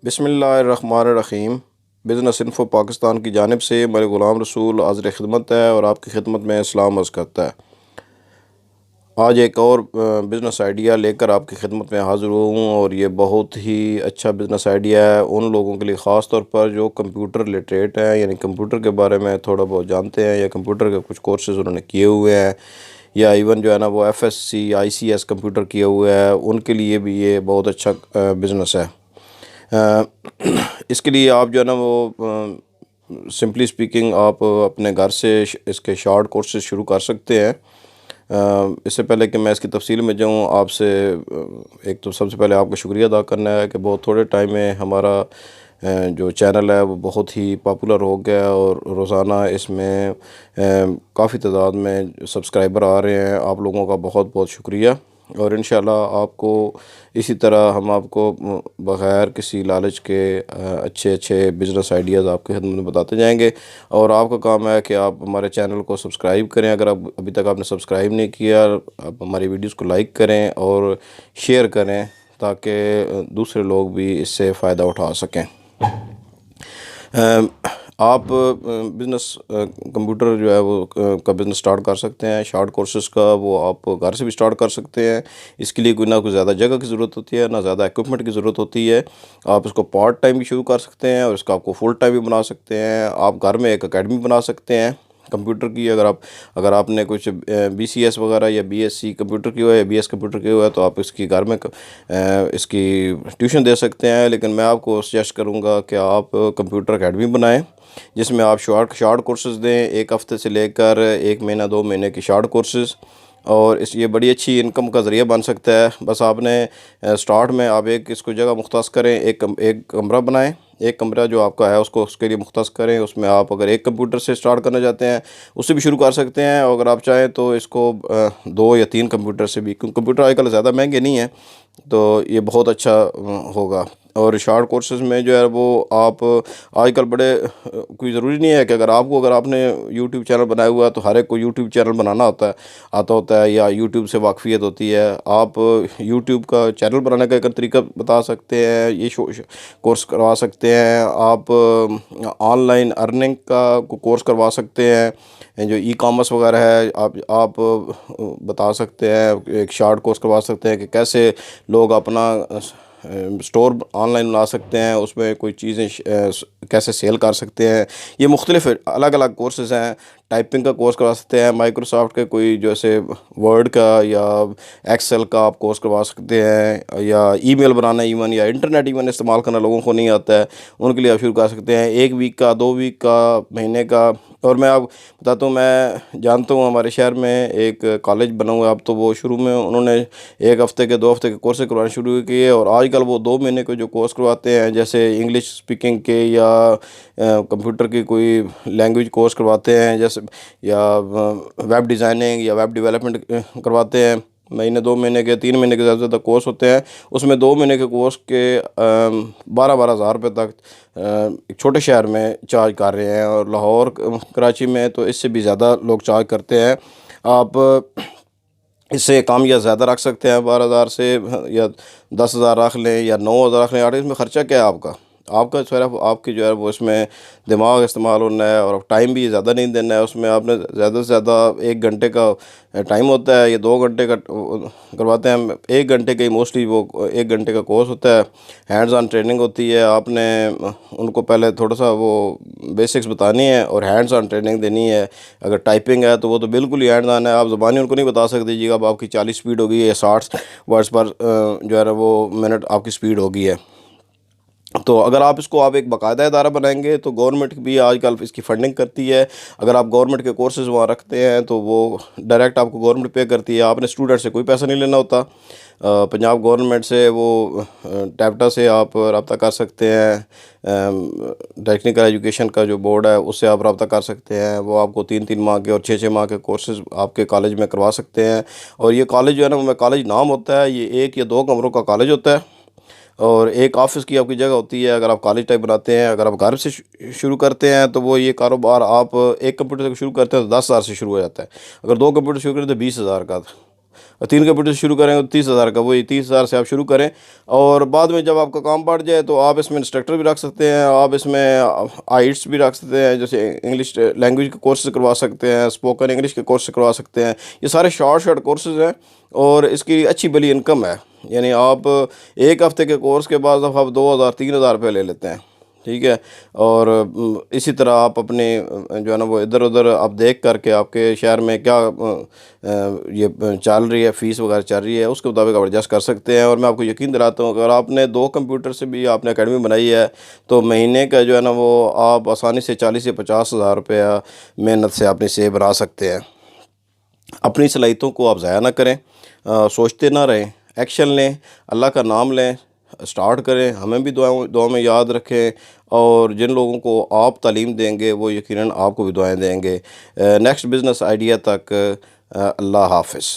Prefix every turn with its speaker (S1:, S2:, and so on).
S1: बिस्मिल्लाहिर्रहमानिर्रहीम। Business info Pakistan की जानिब से मेरे ग़ुलाम रसूल हाज़िर खिदमत है और आपकी खिदमत में सलाम अर्ज़ करता है। आज एक और बिज़नेस आइडिया लेकर आपकी खिदमत में हाज़िर हुआ हूँ और ये बहुत ही अच्छा बिज़नेस आइडिया है उन लोगों के लिए, ख़ास तौर पर जो कंप्यूटर लिटरेट हैं, यानी कंप्यूटर के बारे में थोड़ा बहुत जानते हैं या कंप्यूटर के कुछ कोर्सेज़ उन्होंने किए हुए हैं, या इवन जो है ना वो FSC ICS कंप्यूटर किए हुए हैं, उनके लिए भी ये बहुत अच्छा बिज़नेस है। अ, इसके लिए आप जो है ना वो सिंपली स्पीकिंग आप अपने घर से इसके शॉर्ट कोर्सेज शुरू कर सकते हैं। इससे पहले कि मैं इसकी तफसील में जाऊँ, आपसे एक तो सबसे पहले आपका शुक्रिया अदा करना है कि बहुत थोड़े टाइम में हमारा जो चैनल है वो बहुत ही पॉपुलर हो गया और रोज़ाना इसमें काफ़ी तादाद में सब्सक्राइबर आ रहे हैं। आप लोगों का बहुत बहुत शुक्रिया और इंशाल्लाह आपको इसी तरह हम आपको बग़ैर किसी लालच के अच्छे अच्छे बिज़नेस आइडियाज़ आपके खिदमत में बताते जाएंगे। और आपका काम है कि आप हमारे चैनल को सब्सक्राइब करें, अगर आप अभी तक आपने सब्सक्राइब नहीं किया, आप हमारी वीडियोस को लाइक करें और शेयर करें ताकि दूसरे लोग भी इससे फ़ायदा उठा सकें। आप बिज़नेस कंप्यूटर जो है वो का बिज़नेस स्टार्ट कर सकते हैं। शॉर्ट कोर्सेज़ का वो आप घर से भी स्टार्ट कर सकते हैं। इसके लिए कोई ना कोई ज़्यादा जगह की ज़रूरत होती है, ना ज़्यादा इक्विपमेंट की ज़रूरत होती है। आप इसको पार्ट टाइम भी शुरू कर सकते हैं और इसका आपको फुल टाइम भी बना सकते हैं। आप घर में एक अकेडमी बना सकते हैं कंप्यूटर की। अगर आपने कुछ BCS वगैरह या BSc कंप्यूटर की हुआ है या BS कंप्यूटर की हुआ है तो आप इसकी घर में इसकी ट्यूशन दे सकते हैं। लेकिन मैं आपको सजेस्ट करूँगा कि आप कंप्यूटर अकेडमी बनाएं जिसमें आप शॉर्ट कोर्सेज़ दें, 1 हफ़्ते से लेकर 1 महीना 2 महीने की शॉर्ट कोर्सेज़, और ये बड़ी अच्छी इनकम का ज़रिया बन सकता है। बस आपने स्टार्ट में आप एक इसको जगह मुख्तस करें, एक कमरा बनाएं, एक कमरा जो आपका है उसको उसके लिए मुख्तस करें। उसमें आप अगर एक कंप्यूटर से स्टार्ट करना चाहते हैं उससे भी शुरू कर सकते हैं, और अगर आप चाहें तो इसको 2 या 3 कंप्यूटर से भी, क्योंकि कंप्यूटर आजकल ज़्यादा महंगे नहीं हैं, तो ये बहुत अच्छा होगा। और शॉर्ट कोर्सेज़ में जो है वो आप आजकल बड़े कोई ज़रूरी नहीं है कि अगर आपने यूट्यूब चैनल बनाया हुआ है तो हर एक को यूट्यूब चैनल बनाना आता होता है या यूट्यूब से वाकफ़ियत होती है। आप यूट्यूब का चैनल बनाने का एक तरीका बता सकते हैं, ये कोर्स करवा सकते हैं। आप ऑनलाइन अर्निंग का कोर्स करवा सकते हैं। जो ई-कॉमर्स वगैरह है आप बता सकते हैं, एक शॉर्ट कोर्स करवा सकते हैं कि कैसे लोग अपना स्टोर ऑनलाइन बना सकते हैं, उसमें कोई चीज़ें कैसे सेल कर सकते हैं। ये मुख्तलिफ अलग अलग कोर्सेज़ हैं। टाइपिंग का कोर्स करवा सकते हैं, माइक्रोसॉफ्ट के कोई जैसे वर्ड का या एक्सेल का आप कोर्स करवा सकते हैं, या ईमेल बनाना इवन, या इंटरनेट इवन इस्तेमाल करना लोगों को नहीं आता है, उनके लिए आप शुरू कर सकते हैं। 1 वीक का, 2 वीक का, महीने का। और मैं आप बताता हूँ, मैं जानता हूँ हमारे शहर में एक कॉलेज बना हुआ है। अब तो वो शुरू में उन्होंने 1 हफ़्ते के 2 हफ़्ते के कोर्स करवाने शुरू किए और आजकल वो 2 महीने के जो कोर्स करवाते हैं, जैसे इंग्लिश स्पीकिंग के या कंप्यूटर की कोई लैंग्वेज कोर्स करवाते हैं, जैसे या वेब डिज़ाइनिंग या वेब डेवलपमेंट करवाते हैं। महीने 2 महीने के, 3 महीने के ज़्यादा से ज़्यादा कोर्स होते हैं। उसमें 2 महीने के कोर्स के 12-12 हज़ार रुपये तक एक छोटे शहर में चार्ज कर रहे हैं, और लाहौर कराची में तो इससे भी ज़्यादा लोग चार्ज करते हैं। आप इससे कम या ज़्यादा रख सकते हैं, 12,000 से, या 10,000 रख लें या 9,000 रख लें। और इसमें ख़र्चा क्या है आपका सिर्फ आपकी जो है वो इसमें दिमाग इस्तेमाल होना है, और टाइम भी ज़्यादा नहीं देना है। उसमें आपने ज़्यादा से ज़्यादा 1 घंटे का टाइम होता है, ये 2 घंटे का करवाते हैं हम। 1 घंटे का ही मोस्टली वो 1 घंटे का कोर्स होता है। हैंड्स ऑन ट्रेनिंग होती है। आपने उनको पहले थोड़ा सा वो बेसिक्स बतानी है और हैंड्स ऑन ट्रेनिंग देनी है। अगर टाइपिंग है तो वो तो बिल्कुल ही हैंड्स ऑन है, आप ज़बानी उनको नहीं बता सकते जी अब आपकी 40 स्पीड होगी या 60 वर्ड्स पर जो है वो मिनट आपकी स्पीड होगी है। तो अगर आप एक बाकायदा इदारा बनाएंगे तो गवर्नमेंट भी आजकल इसकी फ़ंडिंग करती है। अगर आप गवर्नमेंट के कोर्सेज़ वहाँ रखते हैं तो वो डायरेक्ट आपको गवर्नमेंट पे करती है, आपने स्टूडेंट से कोई पैसा नहीं लेना होता। पंजाब गवर्नमेंट से वो टैप्टा से आप रब्ता कर सकते हैं। टेक्निकल एजुकेशन का जो बोर्ड है उससे आप रब्ता कर सकते हैं। वो आपको 3-3 माह के और 6-6 माह के कोर्सेज़ आपके कॉलेज में करवा सकते हैं। और ये कॉलेज जो है ना, वो कॉलेज नाम होता है, ये 1 या 2 कमरों का कॉलेज होता है और एक ऑफ़िस की आपकी जगह होती है। अगर आप कॉलेज टाइप बनाते हैं, अगर आप घर से शुरू करते हैं तो वो ये कारोबार आप 1 कंप्यूटर से शुरू करते हैं तो 10,000 से शुरू हो जाता है। अगर 2 कंप्यूटर शुरू करें तो 20,000 का। 3 कंप्यूटर से शुरू करेंगे तो 30,000 का, वही 30,000 से आप शुरू करें। और बाद में जब आपका काम बढ़ जाए तो आप इसमें इंस्ट्रक्टर भी रख सकते हैं, आप इसमें आइट्स भी रख सकते हैं, जैसे इंग्लिश लैंग्वेज के कोर्सेज करवा सकते हैं, स्पोकन इंग्लिश के कोर्स करवा सकते हैं। ये सारे शॉर्ट कोर्सेज हैं और इसकी अच्छी भली इनकम है। यानी आप एक हफ़्ते के कोर्स के बाद आप 2,000-3,000 रुपये ले लेते हैं, ठीक है। और इसी तरह आप अपने जो है ना वो इधर उधर आप देख करके आपके शहर में क्या ये चल रही है, फ़ीस वगैरह चल रही है, उसके मुताबिक आप एडजस्ट कर सकते हैं। और मैं आपको यकीन दिलाता हूँ अगर आपने 2 कंप्यूटर से भी आपने एकेडमी बनाई है तो महीने का जो है ना वो आप आसानी से 40 से 50,000 रुपया मेहनत से अपनी सेव बना सकते हैं। अपनी सलाहियतों को आप ज़ाया ना करें, सोचते ना रहें, एक्शन लें, अल्लाह का नाम लें, स्टार्ट करें। हमें भी दुआ में याद रखें और जिन लोगों को आप तालीम देंगे वो यकीनन आपको भी दुआएं देंगे। नेक्स्ट बिज़नेस आइडिया तक अल्लाह हाफ़िज़।